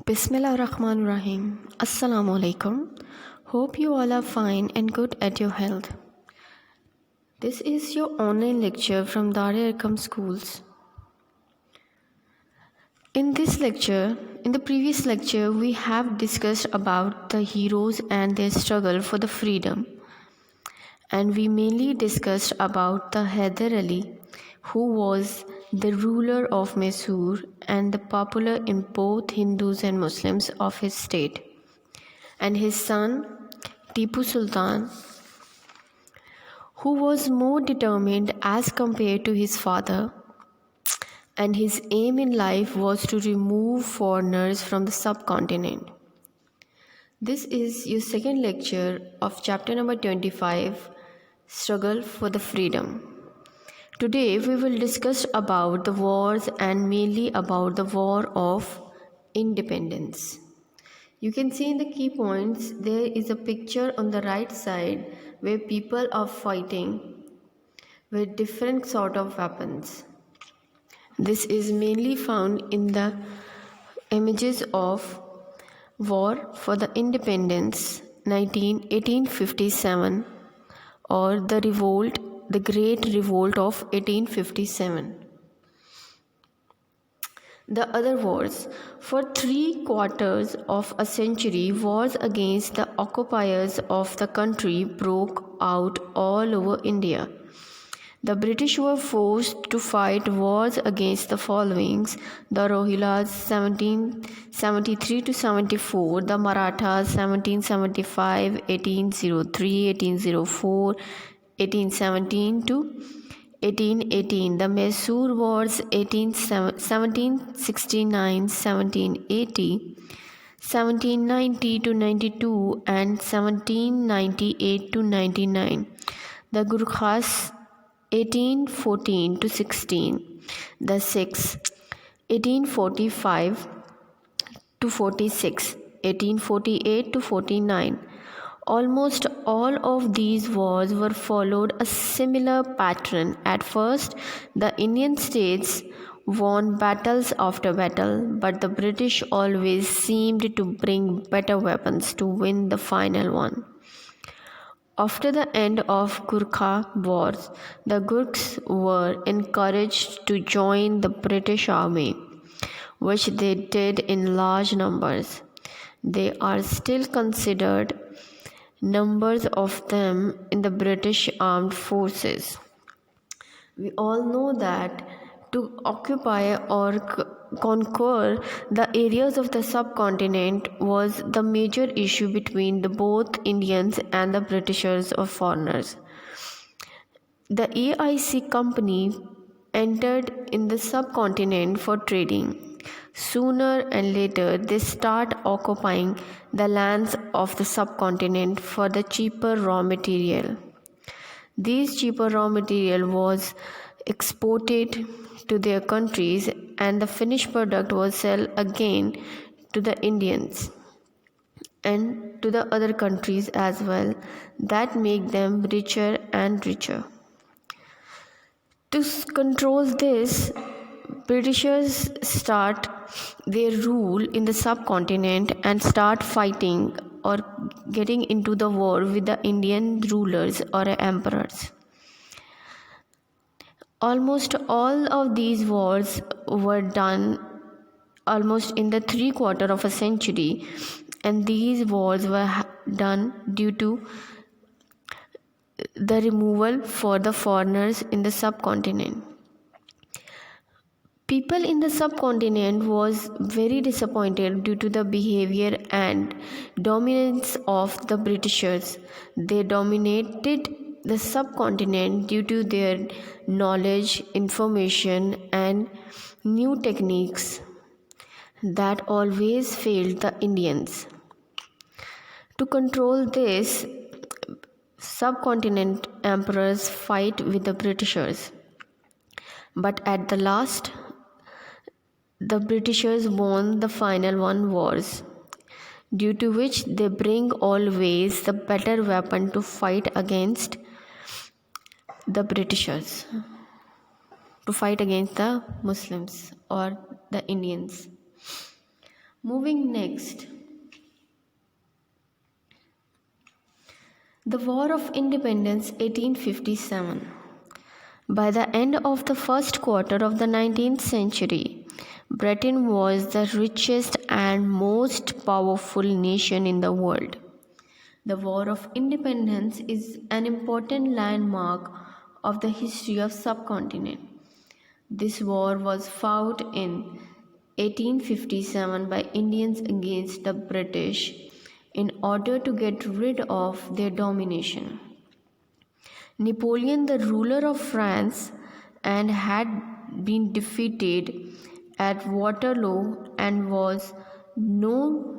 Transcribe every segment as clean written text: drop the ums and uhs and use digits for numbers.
Bismillahirrahmanirrahim. Assalamu alaikum. Hope you all are fine and good at your health. This is your online lecture from Darul Arqam Schools. In the previous lecture, we have discussed about the heroes and their struggle for the freedom. And we mainly discussed about the Hyder Ali, who was the ruler of Mysore and the popular in both Hindus and Muslims of his state, and his son Tipu Sultan, who was more determined as compared to his father, and his aim in life was to remove foreigners from the subcontinent. This is your second lecture of chapter number 25, Struggle for the Freedom. Today we will discuss about the wars and mainly about the War of Independence. You can see in the key points there is a picture on the right side where people are fighting with different sort of weapons. This is mainly found in the images of War for the Independence 1857 or the Great Revolt of 1857. The other wars. For 3/4 of a century, wars against the occupiers of the country broke out all over India. The British were forced to fight wars against the followings: the Rohillas 1773 to 74, the Marathas 1775, 1803, 1804, 1817 to 1818, the Mysore Wars 1769, 1780, 1790 to 92 and 1798 to 99, the Gurkhas 1814 to 16, the Sikhs 1845 to 46, 1848 to 49. Almost all of these wars were followed a similar pattern. At first, the Indian states won battles after battle, but the British always seemed to bring better weapons to win the final one. After the end of Gurkha wars, the Gurkhas were encouraged to join the British army, which they did in large numbers. They are still considered numbers of them in the British armed forces. We all know that to occupy or conquer the areas of the subcontinent was the major issue between the both Indians and the Britishers or foreigners. The AIC company entered in the subcontinent for trading. Sooner and later, they start occupying the lands of the subcontinent for the cheaper raw material. These cheaper raw material was exported to their countries, and the finished product was sold again to the Indians and to the other countries as well. That make them richer and richer. To control this, Britishers start their rule in the subcontinent and start fighting or getting into the war with the Indian rulers or emperors. Almost all of these wars were done almost in the 3/4 of a century, and these wars were done due to the removal for the foreigners in the subcontinent. People in the subcontinent was very disappointed due to the behavior and dominance of the Britishers. They dominated the subcontinent due to their knowledge, information, and new techniques that always failed the Indians. To control this, subcontinent emperors fight with the Britishers. But at the last, the Britishers won the final one wars, due to which they bring always the better weapon to fight against the Britishers, to fight against the Muslims or the Indians. Moving next, the War of Independence 1857. By the end of the first quarter of the 19th century, Britain was the richest and most powerful nation in the world. The War of Independence is an important landmark of the history of subcontinent. This war was fought in 1857 by Indians against the British in order to get rid of their domination. Napoleon, the ruler of France, and had been defeated at Waterloo and was no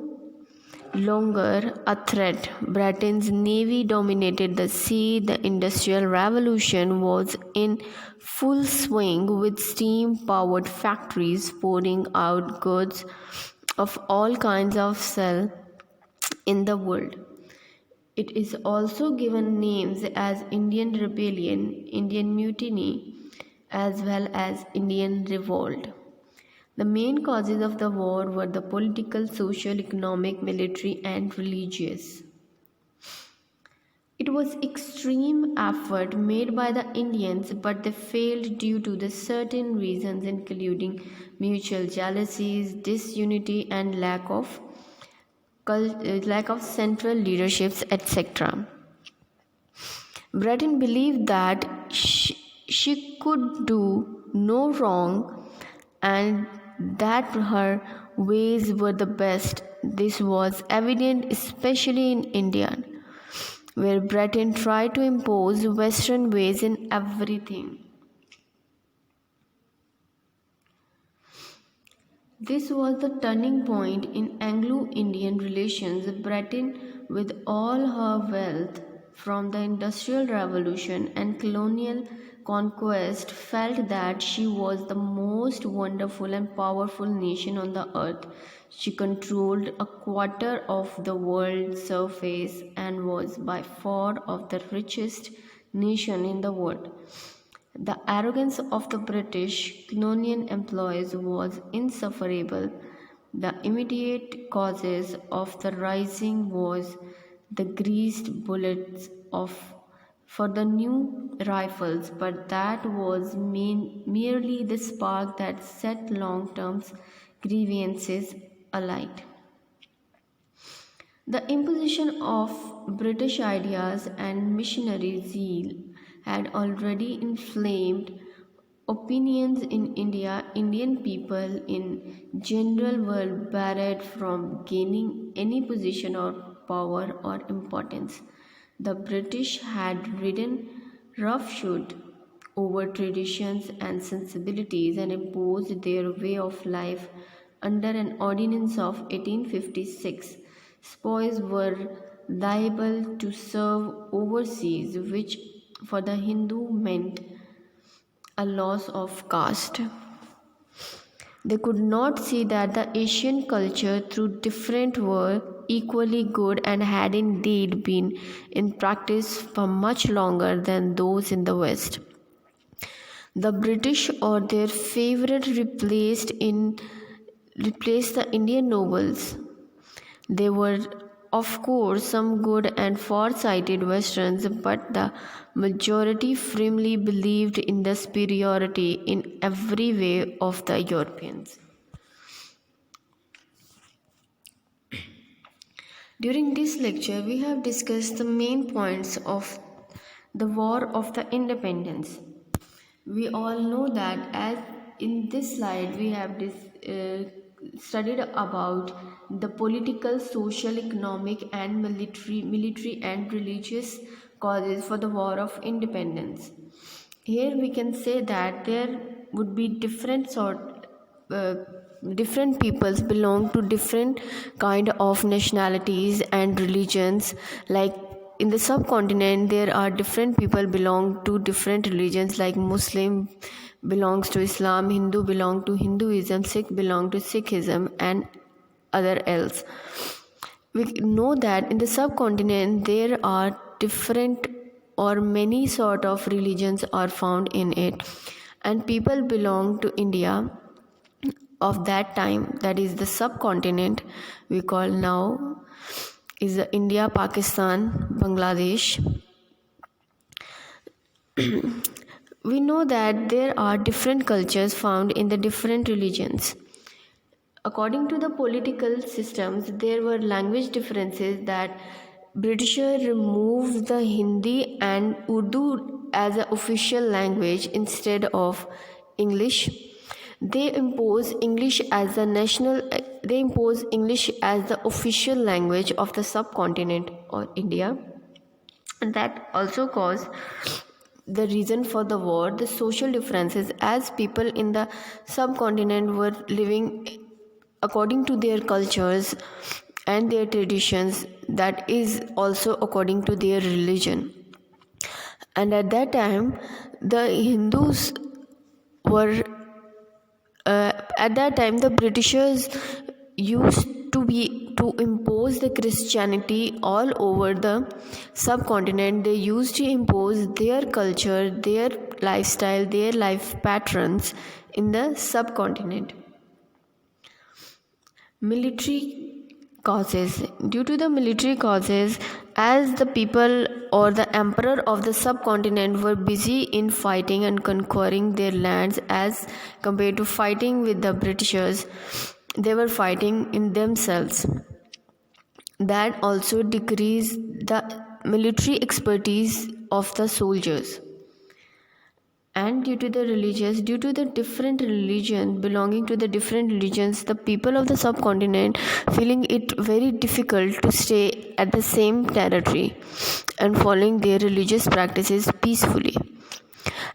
longer a threat. Britain's navy dominated the sea. The Industrial Revolution was in full swing with steam powered factories pouring out goods of all kinds of sale in the world. It is also given names as Indian Rebellion, Indian Mutiny, as well as Indian Revolt. The main causes of the war were the political, social, economic, military, and religious. It was extreme effort made by the Indians, but they failed due to the certain reasons including mutual jealousies, disunity, and lack of central leaderships, etc. Britain believed that she could do no wrong and that her ways were the best. This was evident especially in India, where Britain tried to impose Western ways in everything. This was the turning point in Anglo-Indian relations. Britain, with all her wealth from the Industrial Revolution and colonial conquest, felt that she was the most wonderful and powerful nation on the earth. She controlled a quarter of the world's surface and was by far of the richest nation in the world. The arrogance of the British colonial employees was insufferable. The immediate causes of the rising was the greased bullets for the new rifles, but that was merely the spark that set long-term grievances alight. The imposition of British ideas and missionary zeal had already inflamed opinions in India. Indian people in general were barred from gaining any position or power or importance. The British had ridden roughshod over traditions and sensibilities and imposed their way of life under an ordinance of 1856. Spoils were liable to serve overseas, which for the Hindu meant a loss of caste. They could not see that the Asian culture through different were equally good and had indeed been in practice for much longer than those in the West. The British or their favorite replaced the Indian nobles. They were of course some good and far-sighted Westerns, but the majority firmly believed in the superiority in every way of the Europeans. During this lecture, we have discussed the main points of the War of the Independence. We all know that, as in this slide we have studied about the political, social, economic, and military and religious causes for the War of Independence. Here we can say that there would be different peoples belong to different kind of nationalities and religions. Like in the subcontinent, there are different people belong to different religions, like Muslim belongs to Islam, Hindu belong to Hinduism, Sikh belong to Sikhism, and other else. We know that in the subcontinent there are different or many sort of religions are found in it, and people belong to India of that time, that is the subcontinent we call now, is India, Pakistan, Bangladesh. We know that there are different cultures found in the different religions. According to the political systems, there were language differences that Britishers removed the Hindi and Urdu as an official language instead of English. They impose English as the official language of the subcontinent or India, and that also caused the reason for the war, the social differences, as people in the subcontinent were living according to their cultures and their traditions, that is also according to their religion. And at that time, the Hindus were the Britishers used to impose the Christianity all over the subcontinent. They used to impose their culture, their lifestyle, their life patterns in the subcontinent. Military causes. Due to the military causes, as the people or the emperor of the subcontinent were busy in fighting and conquering their lands as compared to fighting with the Britishers, they were fighting in themselves. That also decreased the military expertise of the soldiers. And due to the different religion, belonging to the different religions, the people of the subcontinent feeling it very difficult to stay at the same territory and following their religious practices peacefully.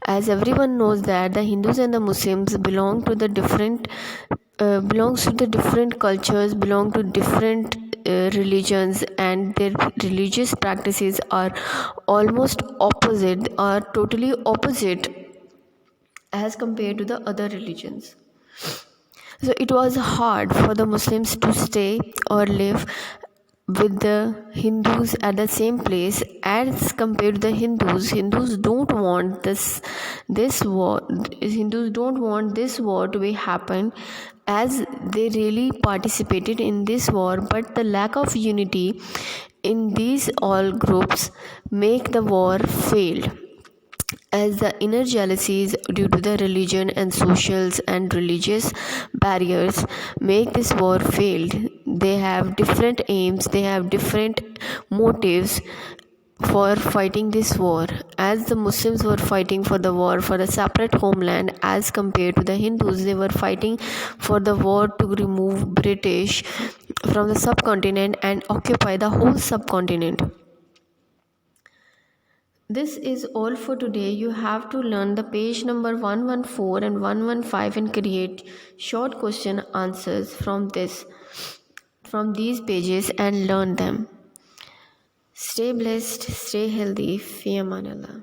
As everyone knows that the Hindus and the Muslims belongs to the different cultures, belong to different religions, and their religious practices are almost opposite or totally opposite as compared to the other religions. So it was hard for the Muslims to stay or live with the Hindus at the same place as compared to the Hindus. Hindus don't want this war. Hindus don't want this war to be happen, as they really participated in this war, but the lack of unity in these all groups make the war failed, as the inner jealousies due to the religion and socials and religious barriers make this war failed. They have different aims, they have different motives for fighting this war, as the Muslims were fighting for the war for a separate homeland, as compared to the Hindus, they were fighting for the war to remove British from the subcontinent and occupy the whole subcontinent. This is all for today. You have to learn the page number 114 and 115 and create short question answers from these pages and learn them. Stay blessed, stay healthy. Fi Aman Allah.